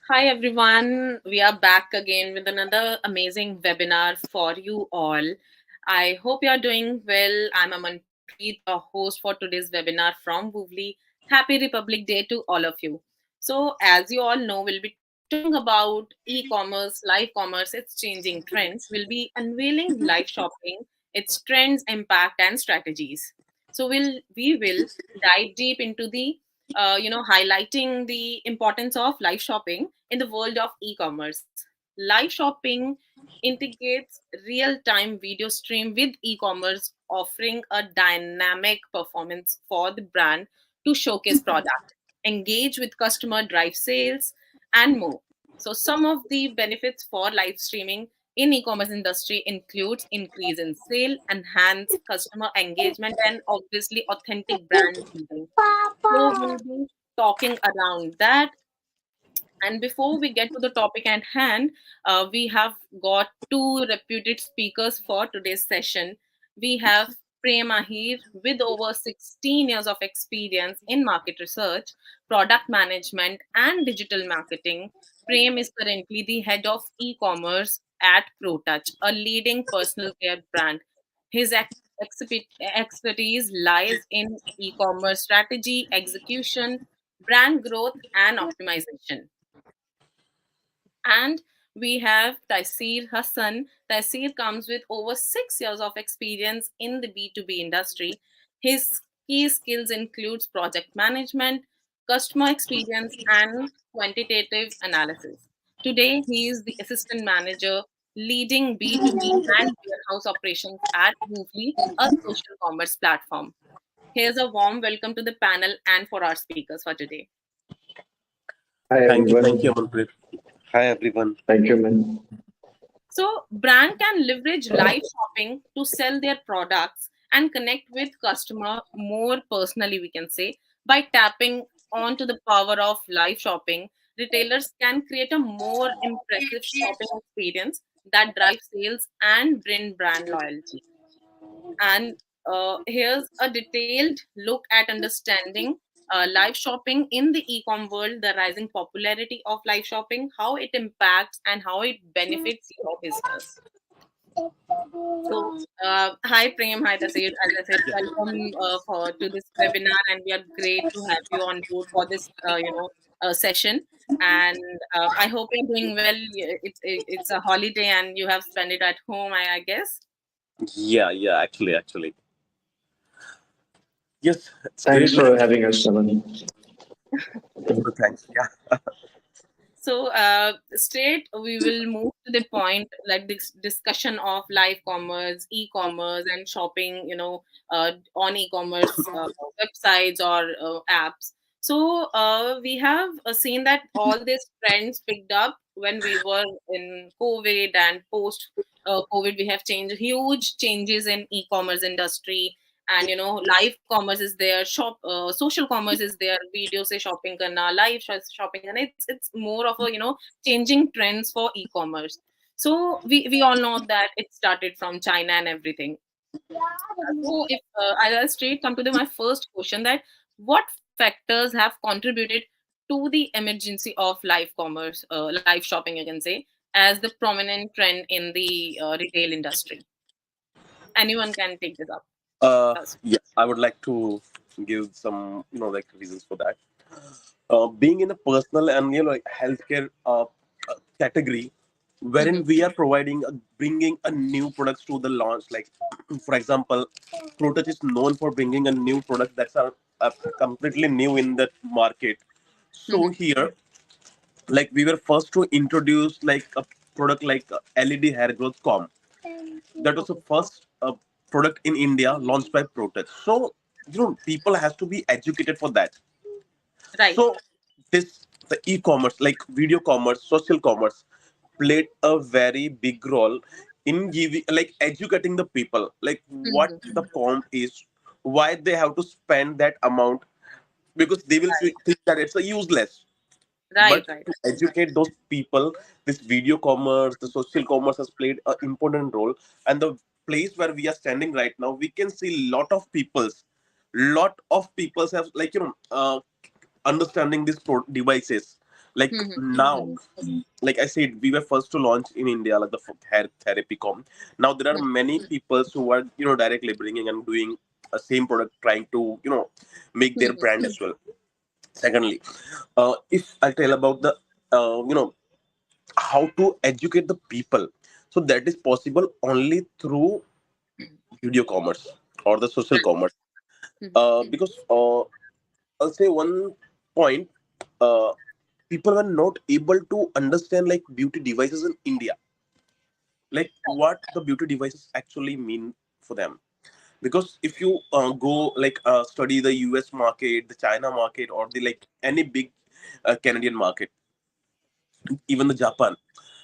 Hi everyone, we are back again with another amazing webinar for you all. I hope you are doing well. I'm Amanpreet, your host for today's webinar from Woovly. Happy Republic Day to all of you. So, as you all know, we'll be talking about e-commerce, live commerce, its changing trends. We'll be unveiling live shopping, its trends, impact, and strategies. So, we will dive deep into the highlighting the importance of live shopping in the world of e-commerce. Live shopping integrates real-time video stream with e-commerce, offering a dynamic performance for the brand to showcase product, engage with customer, drive sales, and more. So some of the benefits for live streaming in e-commerce industry includes increase in sale, enhance customer engagement, and obviously authentic brand building. So we'll be talking around that. And before we get to the topic at hand, we have got two reputed speakers for today's session. We have Prem Ahir with over 16 years of experience in market research, product management, and digital marketing. Prem is currently the head of e-commerce at ProTouch, a leading personal care brand. His expertise lies in e-commerce strategy, execution, brand growth, and optimization. And we have Taisir Hassan. Taisir comes with over 6 years of experience in the B2B industry. His key skills includes project management, customer experience, and quantitative analysis. Today, he is the assistant manager leading B2B and warehouse operations at Woofly, a social commerce platform. Here's a warm welcome to the panel and for our speakers for today. Hi Thank you, everyone. Amanpreet. Hi, everyone. Thank you, man. So, brand can leverage live shopping to sell their products and connect with customer more personally, we can say, by tapping onto the power of live shopping. Retailers can create a more impressive shopping experience that drives sales and bring brand loyalty. And here's a detailed look at understanding live shopping in the e-com world, the rising popularity of live shopping, how it impacts and how it benefits your business. So, hi Prem, hi Tasir. As I said, welcome for to this webinar, and we are great to have you on board for this, session. And I hope you're doing well. It's a holiday, and you have spent it at home, I guess. Yeah, actually. Yes, it's Thanks great. for having us, Saman. Thanks. Yeah. So, straight we will move to the point, like this discussion of live commerce, e-commerce, and shopping. On e-commerce websites or apps. So, we have seen that all these trends picked up when we were in COVID and post COVID. We have changed huge changes in e-commerce industry, and live commerce is there, shop social commerce is there, video say shopping karna, live shopping, and it's more of a changing trends for e-commerce. So we all know that it started from China and everything. So if I'll straight come to my first question, that what factors have contributed to the emergency of live commerce, live shopping, you can say, as the prominent trend in the retail industry? Anyone can take this up. Yeah, I would like to give some, like reasons for that. Being in a personal and like healthcare category, Mhm. wherein we are providing, bringing a new products to the launch. Like, for example, ProTouch is known for bringing a new product that's completely new in the market. So Mhm. here, like we were first to introduce like a product like LED hair growth comb. That was the Okay. first product in India launched by Protech. So people has to be educated for that. Right. So this the e-commerce, like video commerce, social commerce, played a very big role in giving, like educating the people, like what Mhm. the comp is, why they have to spend that amount, because they will Right. think that it's a useless. Right. But Right. to educate those people, this video commerce, the social commerce has played an important role. And the place where we are standing right now, we can see lot of peoples have, like understanding these devices. Like now, like I said, we were first to launch in India, like the hair therapy com. Now there are many people who are, directly bringing and doing a same product, trying to, make their brand as well. Secondly, if I tell about the, how to educate the people, so that is possible only through video commerce or the social commerce. Because I'll say one point, uh, people were not able to understand like beauty devices in India, like what the beauty devices actually mean for them. Because if you go like study the US market, the China market, or the like any big Canadian market, even the Japan,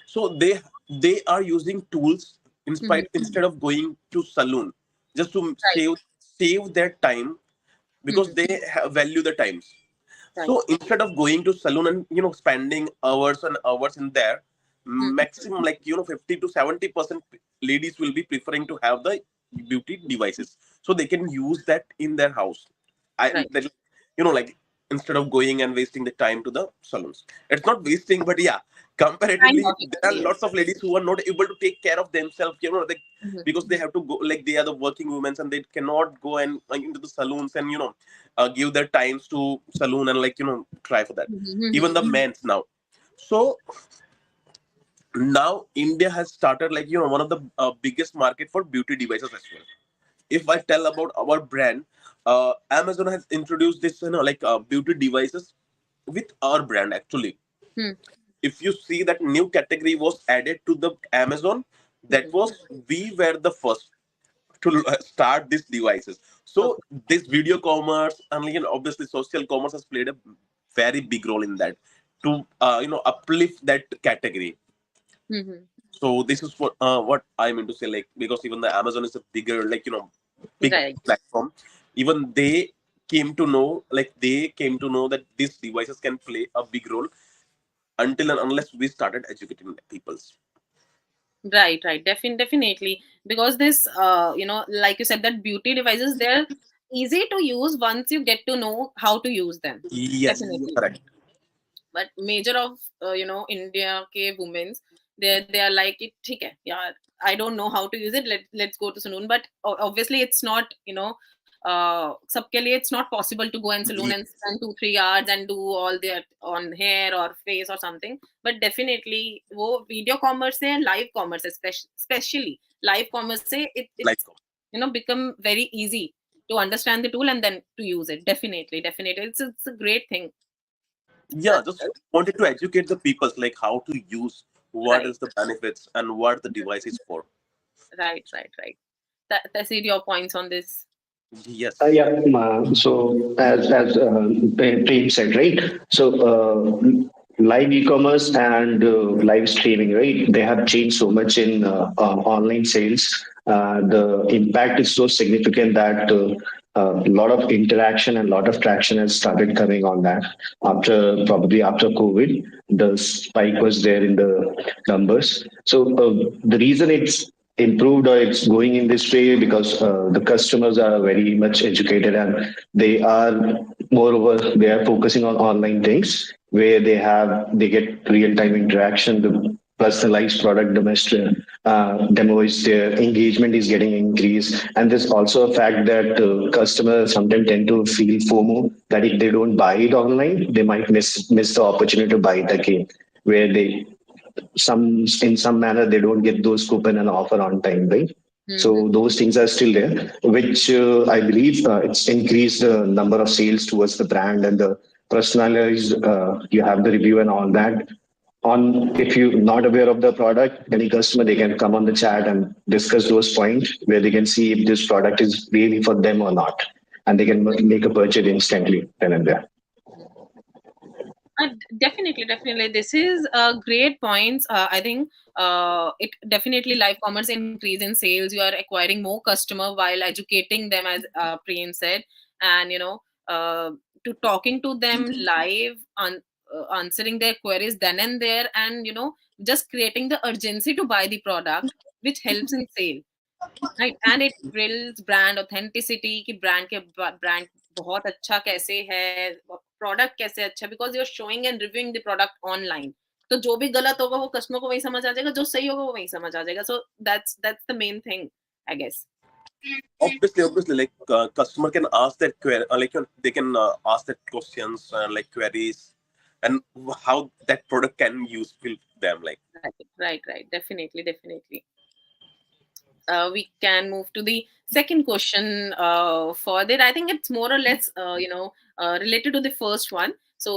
so they are using tools instead of going to saloon, just to Right. save their time, because they value the times. Right. So instead of going to saloon and spending hours and hours in there, maximum like 50 to 70% ladies will be preferring to have the beauty devices, so they can use that in their house. Right. That, like, instead of going and wasting the time to the salons. It's not wasting, but yeah, Kind comparatively of, there are actually, yes. lots of ladies who are not able to take care of themselves, like, Mhm. because they have to go, like they are the working women and they cannot go and into the saloons and give their times to saloon and like try for that. Even the men's now. So now India has started like one of the biggest market for beauty devices as well. If I tell about our brand, Amazon has introduced this like beauty devices with our brand actually. Hmm. If you see that new category was added to the Amazon, that Hmm. was, we were the first to start these devices. So Okay. this video commerce and obviously social commerce has played a very big role in that, to uplift that category. Hmm. So this is what I mean to say, like, because even the Amazon is a bigger, like big Right. platform. Even they came to know that these devices can play a big role, until and unless we started educating peoples. Right, right. Definitely. Because this, like you said, that beauty devices, they're easy to use once you get to know how to use them. Yes, Definitely. correct. But major of, India ke women's, they are like, ठीक है, yeah, I don't know how to use it. Let's go to saloon. But obviously, it's not, सबके लिए it's not possible to go and saloon and Yes, spend 2 3 hours and do all their on hair or face or something. But definitely, वो video commerce है, live commerce है, especially live commerce से like, it's become very easy to understand the tool and then to use it. Definitely, it's a great thing. yeah, just wanted to educate the peoples like how to use, what Right. is the benefits and what the device is for. Right. That's it. Your points on this. Yes, Yeah. So as Prem said, right? So live e-commerce and live streaming, right? They have changed so much in online sales. The impact is so significant that a lot of interaction and a lot of traction has started coming on that. Probably after COVID, the spike was there in the numbers. So the reason it's improved or it's going in this way because the customers are very much educated and they are moreover they are focusing on online things where they get real time interaction, the personalized product domestic demo is there, engagement is getting increased, and there's also a fact that customers sometimes tend to feel FOMO that if they don't buy it online they might miss the opportunity to buy it again, where they some in some manner they don't get those coupon and offer on time, right? Mm-hmm. So those things are still there, which I believe it's increased the number of sales towards the brand and the personalized. You have the review and all that. On if you're not aware of the product, any customer they can come on the chat and discuss those points where they can see if this product is really for them or not, and they can make a purchase instantly then and there. Definitely. This is great points. I think it definitely live commerce increase in sales. You are acquiring more customer while educating them, as Prem said, and to talking to them live, answering their queries then and there, and just creating the urgency to buy the product, which helps in sale. Right, and it builds brand authenticity कि brand के brand बहुत अच्छा कैसे है, product कैसे अच्छा है, because you are showing and reviewing the product online. तो जो भी गलत होगा वो कस्टमर को वही समझ आ जाएगा, जो सही होगा वो वही समझ आ जाएगा. So that's the main thing, I guess. Obviously, like customer can ask that query, like they can ask that questions, like queries, and how that product can useful them. Like Right. Definitely. We can move to the second question further. I think it's more or less, related to the first one. So,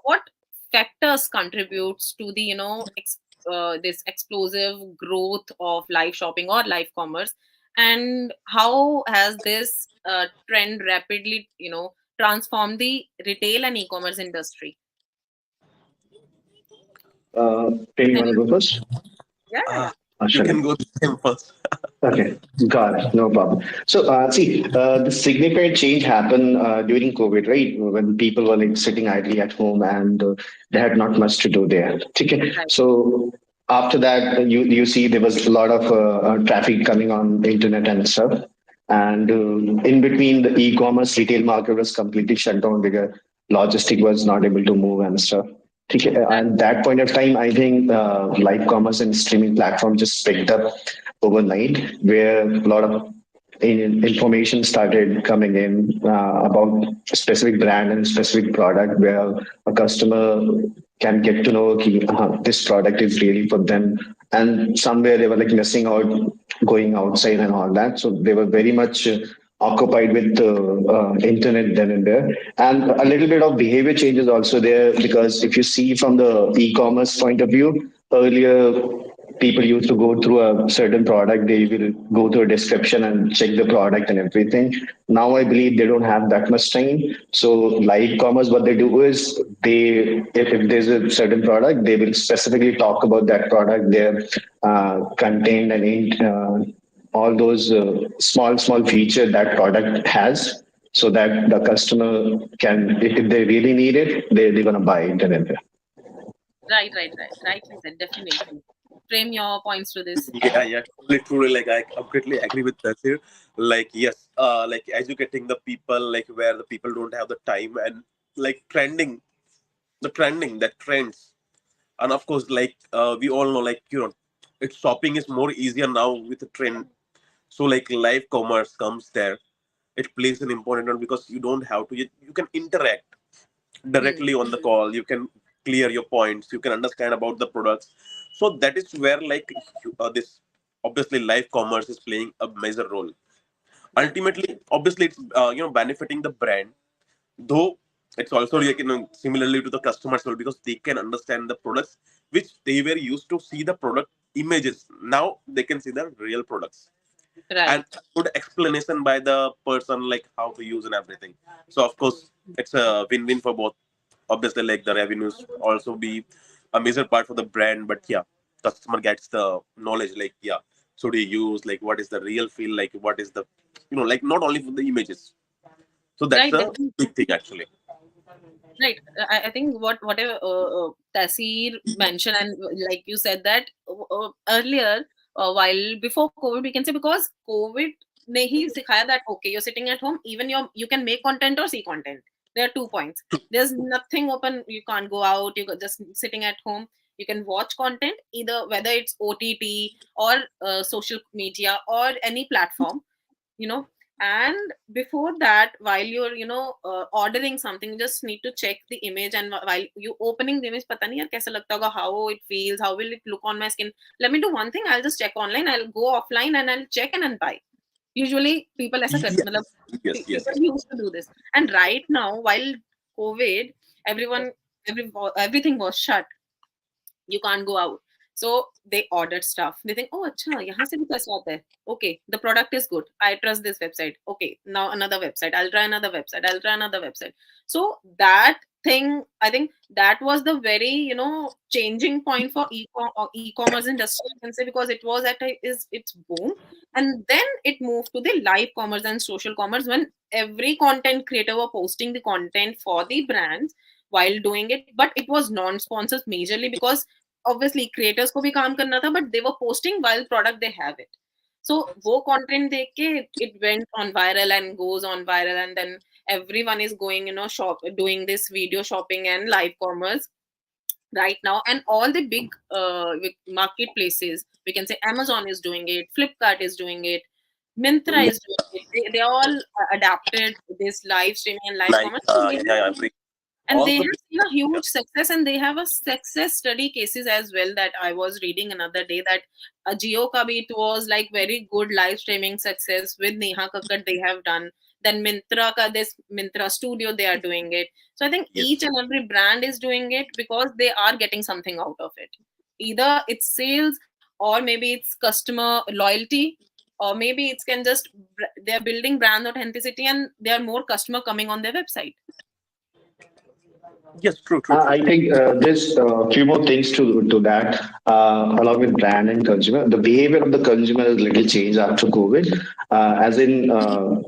what factors contributes to the, this explosive growth of live shopping or live commerce, and how has this trend rapidly, transformed the retail and e-commerce industry? Prem, you want Any- to go first? Yeah. you Sure. can go to them first. Okay, got it. No problem. So, see, the significant change happened during COVID, right? When people were like sitting idly at home and they had not much to do there. Okay. Right. So after that, you see there was a lot of traffic coming on the internet and stuff. And in between, the e-commerce retail market was completely shut down because logistic was not able to move and stuff. Okay. Right. And that point of time, I think live commerce and streaming platform just picked up overnight, where a lot of information started coming in about a specific brand and specific product, where a customer can get to know okay, this product is really for them. And somewhere they were like missing out going outside and all that. So they were very much occupied with internet then and there. And a little bit of behavior changes also there, because if you see from the e-commerce point of view, earlier people used to go through a certain product, they will go through a description and check the product and everything. Now I believe they don't have that much time. So live commerce, what they do is if there's a certain product, they will specifically talk about that product, their content and all those small feature that product has, so that the customer can, if they really need it, they're going to buy it and then. Right. Rightly said. Definitely. Frame your points to this. Yeah, totally true. Like I completely agree with that here. Like yes, like educating the people, like where the people don't have the time, and like trending that trends, and of course, like we all know, like it's shopping is more easier now with the trend. So like live commerce comes there. It plays an important role because you don't have to. You can interact Hmm. directly on the call. You can clear your points. You can understand about the products. So that is where like this obviously live commerce is playing a major role. Yeah. Ultimately, obviously, it's benefiting the brand, though it's also like similarly to the customers well, because they can understand the products which they were used to see the product images. Now they can see the real products and Right. good explanation by the person like how to use and everything. So of course it's a win-win for both. Obviously, like the revenues also be a major part for the brand, but yeah, customer gets the knowledge like yeah, so they use like what is the real feel, like what is the like not only for the images. So that's Right. a Definitely. big thing actually. Right. I think whatever Tasir mentioned, and like you said that earlier, while before COVID, we can say, because COVID ne ही सिखाया that okay, you're sitting at home, even you can make content or see content. There are 2 points. There's nothing open. You can't go out. You're just sitting at home. You can watch content either, whether it's OTT or social media or any platform, you know. And before that, while you're ordering something, you just need to check the image, and while you opening the image, pata nahi yaar kaisa lagta hoga, how it feels, how will it look on my skin. Let me do one thing, I'll just check online, I'll go offline and I'll check and then buy. Usually people aisa kar, Yes, matlab, yes, yes, people used to do this. And right now, while COVID, everyone everything was shut, you can't go out. So they ordered stuff. They think, oh, acha, yahan se bhi paisa aata hai. Okay, the product is good. I trust this website. Okay, now another website. I'll try another website. I'll try another website. So that thing, I think that was the very changing point for e-commerce industry, I can say, because it was at its boom, and then it moved to the live commerce and social commerce, when every content creator were posting the content for the brands while doing it, but it was non-sponsored majorly, because obviously creators को भी काम करना था, but they were posting while product they have it. So वो content देख के it went on viral and goes on viral, and then everyone is going, shop doing this video shopping and live commerce right now. And all the big marketplaces, we can say Amazon is doing it, Flipkart is doing it, Mintra is doing it. They all adapted this live streaming and live Like commerce, yeah, I agree. and they Also, have seen a huge success, and they have a success study cases as well that I was reading another day, that Jio ka bhi it was like very good live streaming success with Neha Kakkar they have done. Then Mintra ka, this Mintra studio, they are doing it. So I think yes. each and every brand is doing it because they are getting something out of it. Either it's sales, or maybe it's customer loyalty, or maybe it's can just they're building brand authenticity and there are more customer coming on their website. Yes, true, true, true. I think there's a few more things to that, along with brand and consumer. The behavior of the consumer has little changed after COVID. As in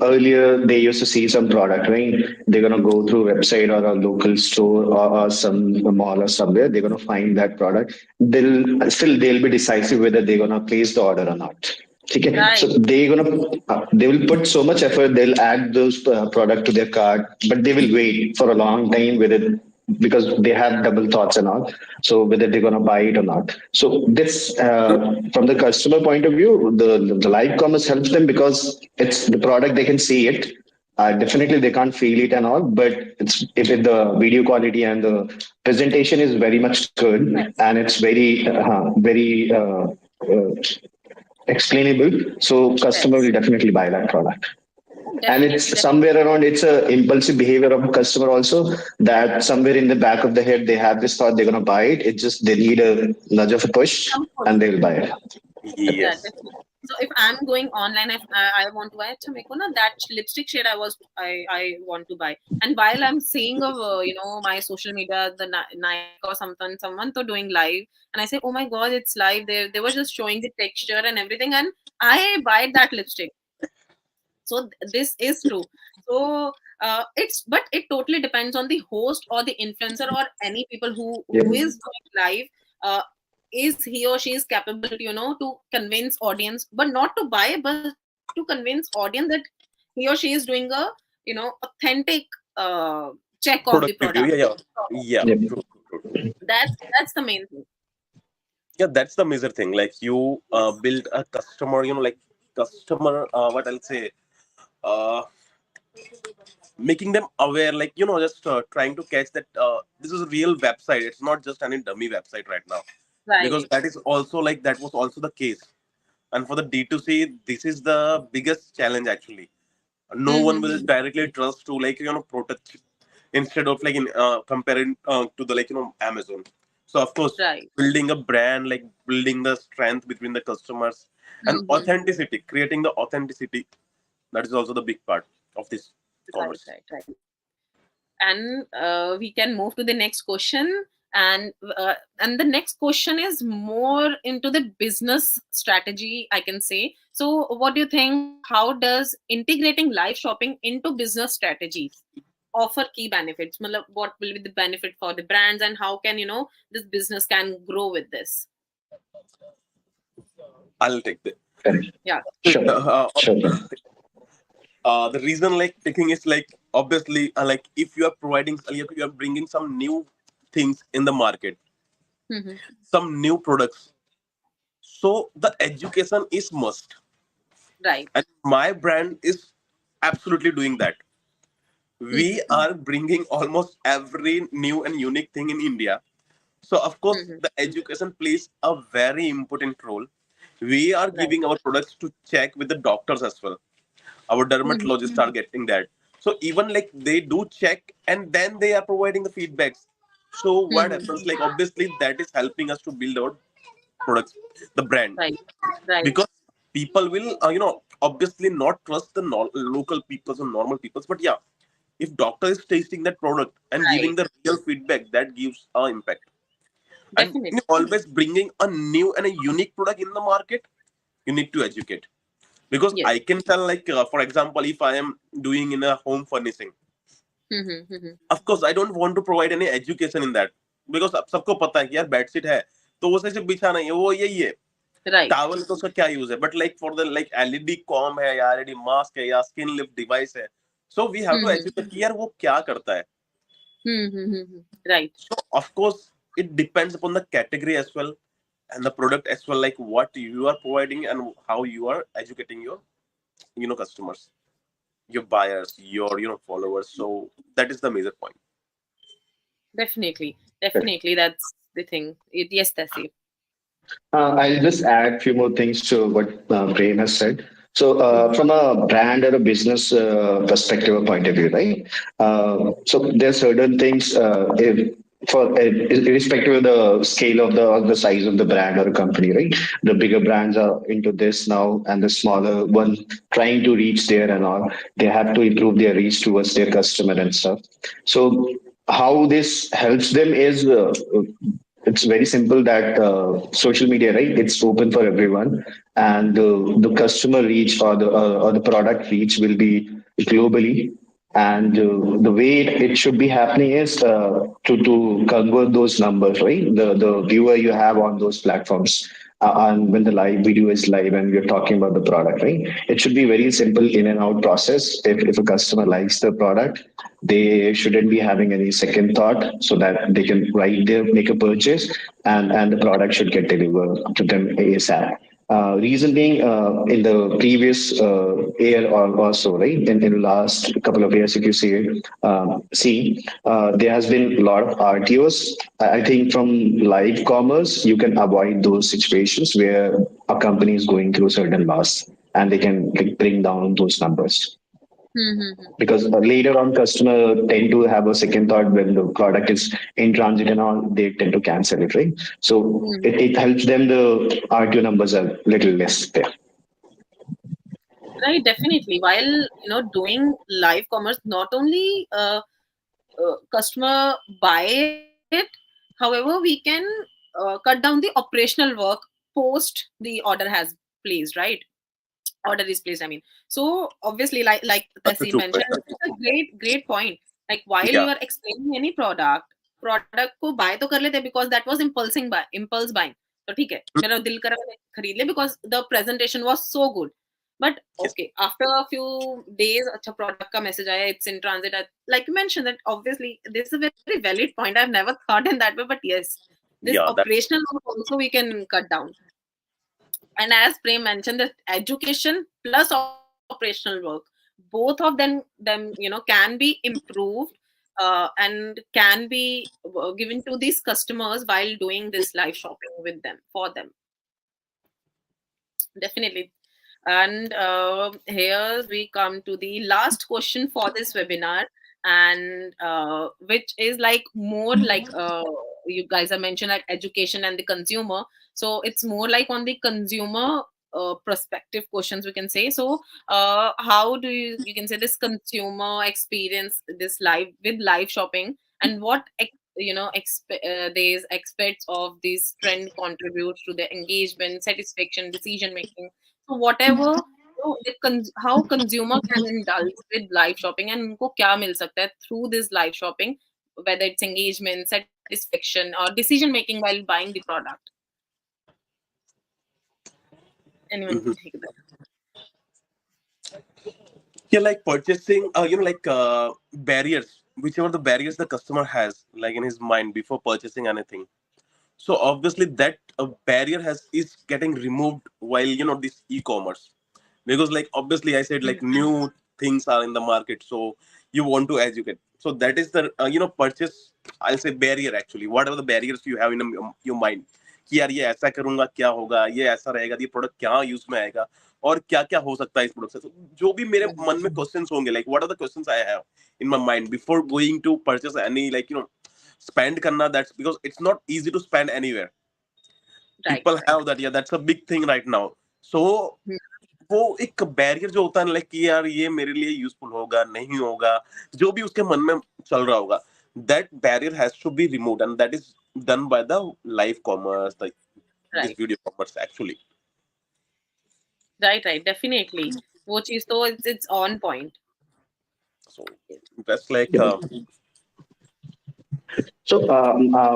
earlier, they used to see some product, right? They're gonna go through website or a local store or some mall or somewhere. They're gonna find that product. They'll be decisive whether they're gonna place the order or not. Okay, so Right. they will put so much effort. They'll add those product to their cart, but they will wait for a long time with it because they have double thoughts and all. So whether they're gonna buy it or not. So this, from the customer point of view, the live commerce helps them because it's the product they can see it. Definitely, they can't feel it and all, but it's if it, the video quality and the presentation is very much good Yes. and it's very explainable, so customer Yes. will definitely buy that product. And Definitely. it's somewhere around, it's a impulsive behavior of a customer also, that somewhere in the back of the head they have this thought they're going to buy it. It's just they need a nudge of a push Some push. and they'll buy it. Yeah, Yes. definitely. So if I'm going online, if I want to buy, अच्छा मेरे को ना that lipstick shade I want to buy. And while I'm seeing of my social media, the Nike or something, someone to doing live, and I say, oh my god, it's live. They were just showing the texture and everything, and I buy that lipstick. So this is true. So but it totally depends on the host or the influencer or any people Yeah. who is doing live. uh, is he or she is capable, to convince audience, but not to buy, but to convince audience that he or she is doing a authentic check of the Product review. product. Yeah, yeah, yeah. Yeah. True, true, true. That's the main thing. Yeah, that's the major thing. Like you build a customer, like customer. What I'll say, uh, making them aware. Like just trying to catch that this is a real website. It's not just any dummy website right now. Because Right. that is also like that was also the case. And for the D2C, this is the biggest challenge actually. No one will Mm-hmm. directly trust to protect instead of like in comparing to the Amazon. So of course, Right. building a brand, like building the strength between the customers and Mm-hmm. authenticity, creating the authenticity, that is also the big part of this Right. commerce. Right. Right. And we can move to the next question. And the next question is more into the business strategy, I can say. So what do you think, how does integrating live shopping into business strategies offer key benefits? Matlab, what will be the benefit for the brands, and how can this business can grow with this? I'll take that. Correct. Yeah. Sure. Sure. The reason like taking is like obviously like if you are providing, you are bringing some new things in the market, Hmm. some new products, so the education is must, Right. and my brand is absolutely doing that. Hmm. We are bringing almost every new and unique thing in India, so of course Hmm. the education plays a very important role. We are Right. giving our products to check with the doctors as well. Our Hmm. dermatologists are getting that, so even like they do check and then they are providing the feedbacks. So what Hmm. happens, like obviously that is helping us to build our products, the brand, Right. Right. because people will obviously not trust the local peoples or normal peoples, but yeah, if doctor is tasting that product and Right. giving the real feedback, that gives a impact. And Definitely. always bringing a new and a unique product in the market, you need to educate. Because Yes. I can tell, like for example, if I am doing in a home furnishing, Hmm. Hmm. of course I don't want to provide any education in that, because अब सबको पता है कि यार bedsheet है तो वो सिर्फ बिछाना ही है, वो यही है, Right. टावल तो उसका क्या यूज है, but like for the like LED com है या एलईडी मास्क है या स्किन लिफ्ट डिवाइस है, So we have to Hmm. educate कि यार वो क्या करता है. Right. So of course it depends upon the category as well and the product as well, like what you are providing and how you are educating your customers, your buyers, your followers. So that is the major point. Definitely. Definitely. That's the thing. Yes, Tassie. I'll just add a few more things to what Prem has said. So, Hmm. from a brand or a business perspective or point of view, right? So, there's certain things irrespective of the scale of the or the size of the brand or a company, right? The bigger brands are into this now, and the smaller one trying to reach there and all. They have to improve their reach towards their customer and stuff. So, how this helps them is it's very simple that social media, right? It's open for everyone, and the customer reach or the product reach will be globally. And the way it should be happening is to convert those numbers, right? The viewer you have on those platforms. And when the live video is live and we're talking about the product, right? It should be very simple in and out process. If a customer likes the product, they shouldn't be having any second thought so that they can right there make a purchase and the product should get delivered to them ASAP. Reason being, in the previous year or so, right, in the last couple of years, if you see, there has been a lot of RTOs. I think from live commerce, you can avoid those situations where a company is going through certain loss and they can like, bring down those numbers because later on customer tend to have a second thought when the product is in transit and all they tend to cancel it, right? So Hmm. it helps them the RTO numbers are little less there. Right, definitely. While doing live commerce, not only customer buy it, however, we can cut down the operational work post the order has placed. Right, order is placed. I mean, so obviously, like That's a Tessie true mentioned, point. it's a great point. Like while you Yeah, are explaining any product को buy तो कर लेते because that was impulse buying. तो ठीक है, मेरा दिल करा मैंने खरीद ले because the presentation was so good. But yes, okay, after a few days, अच्छा product का message आया, it's in transit. Like you mentioned that obviously this is a very valid point. I've never thought in that way, but yes, this yeah, operational work also we can cut down. And as Prem mentioned, that education plus operational work, both of them can be improved and can be given to these customers while doing this live shopping with them for them. Definitely. And here we come to the last question for this webinar, and which is like more like you guys have mentioned like education and the consumer. So it's more like on the consumer perspective questions we can say. So how do you can say this consumer experience this live with live shopping, and what these aspects of this trend contributes to the engagement, satisfaction, decision making. So whatever how consumer can indulge with live shopping and उनको क्या मिल सकता है through this live shopping, whether it's engagement, satisfaction, or decision making while buying the product. Anyone can hmm, take that. yeah, like purchasing, like barriers, whichever the barriers the customer has, like in his mind before purchasing anything. So obviously that barrier has is getting removed while this e-commerce, because like obviously I said like new things are in the market, so you want to educate. So that is the purchase, I'll say barrier actually. Whatever the barriers you have in your mind कि यार ये ऐसा करूंगा क्या होगा, ये ऐसा रहेगा, ये प्रोडक्ट क्या यूज में आएगा और क्या क्या हो सकता है इस प्रोडक्ट से. तो जो भी मेरे मन में क्वेश्चंस होंगे, like what are the questions I have in my mind before going to purchase any, like spend karna. That's because it's not easy to spend anywhere. Right, People right. have that, yeah, that's a big thing right now. So वो एक barrier जो होता है like कि यार ये मेरे लिए यूजफुल होगा नहीं होगा, जो भी उसके मन में चल रहा होगा, that barrier has to be removed, and that is done by the live commerce, like this Right, video commerce actually. right. Definitely. वो चीज तो it's on point. So that's like Yeah. So,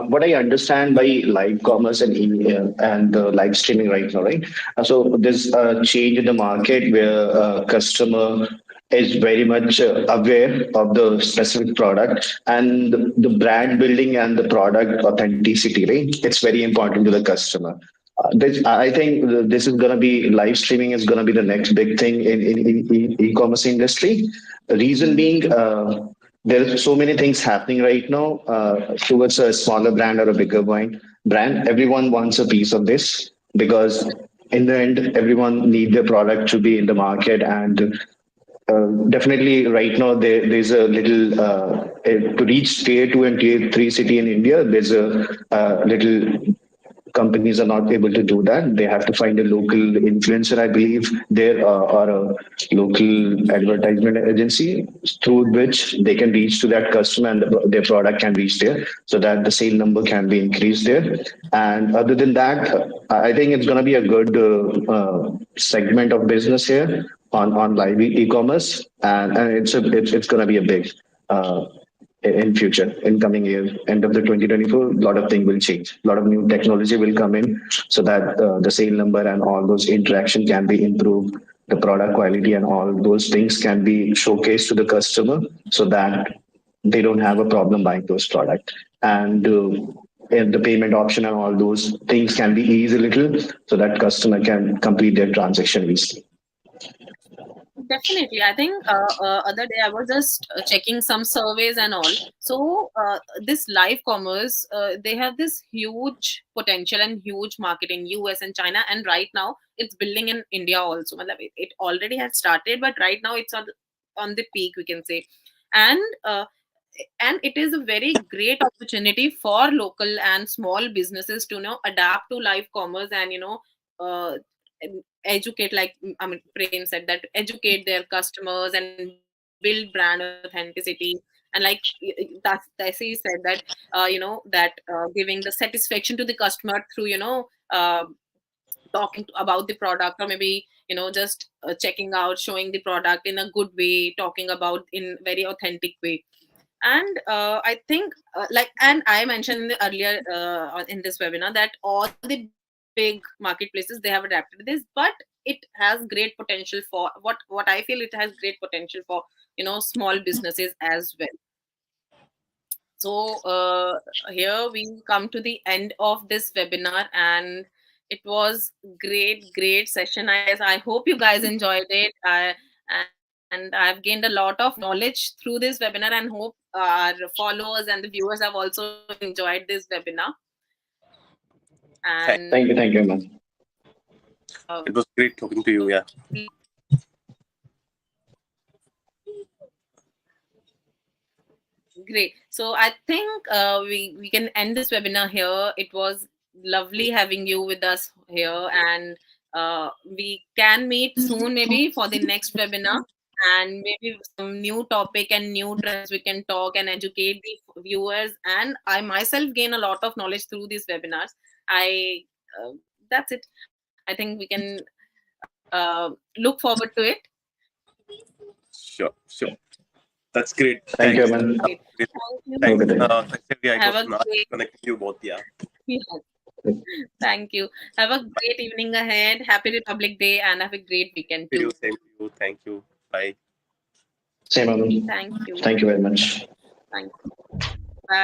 what I understand by live commerce and live streaming right now, right? So, there's a change in the market where customer is very much aware of the specific product and the brand building and the product authenticity, right? It's very important to the customer. I think this is going to be live streaming is going to be the next big thing in e-commerce industry. The reason being, there are so many things happening right now towards a smaller brand or a bigger brand. Everyone wants a piece of this because in the end, everyone need their product to be in the market and definitely, right now there's a little to reach tier two and tier three city in India. There's a little companies are not able to do that. They have to find a local influencer, I believe, there or a local advertisement agency through which they can reach to that customer and their product can reach there, so that the sale number can be increased there. And other than that, I think it's going to be a good segment of business here on live e-commerce, and it's going to be a big. In future in coming year end of the 2024 a lot of things will change, a lot of new technology will come in so that the sale number and all those interaction can be improved, the product quality and all those things can be showcased to the customer so that they don't have a problem buying those products, and the payment option and all those things can be eased a little so that customer can complete their transaction easily. Definitely. I think other day I was just checking some surveys and all. So this live commerce, they have this huge potential and huge market in US and China, and right now it's building in India also. Matlab, it already has started, but right now it's on the peak, we can say. And and it is a very great opportunity for local and small businesses to adapt to live commerce and and educate, like I mean Prem said, that educate their customers and build brand authenticity. And like that's he said that that giving the satisfaction to the customer through talking about the product, or maybe just checking out, showing the product in a good way, talking about in very authentic way. And I think like, and I mentioned in the earlier in this webinar that all the big marketplaces, they have adapted this, but it has great potential for what I feel, it has great potential for small businesses as well. So here we come to the end of this webinar, and it was great session. I guess I hope you guys enjoyed it. And I've gained a lot of knowledge through this webinar, and hope our followers and the viewers have also enjoyed this webinar. And Thank Thank you very much. It was great talking to you. Yeah. great. So I think we can end this webinar here. It was lovely having you with us here, and we can meet soon, maybe for the next webinar, and maybe some new topic and new trends we can talk and educate the viewers. And I myself gain a lot of knowledge through these webinars. I That's it. I think we can look forward to it. Sure. That's great. Thank you, Thanks. man. Great. Great. Thank you. Have a Thanks. good day. It Have was a nice great connecting you both. Yeah. yeah. Thank you. Have a great evening ahead. Happy Republic Day, and have a great weekend See you. too. Same to you. Thank you. Bye. Same, Aman. Thank you. Thank you very much. Thank you.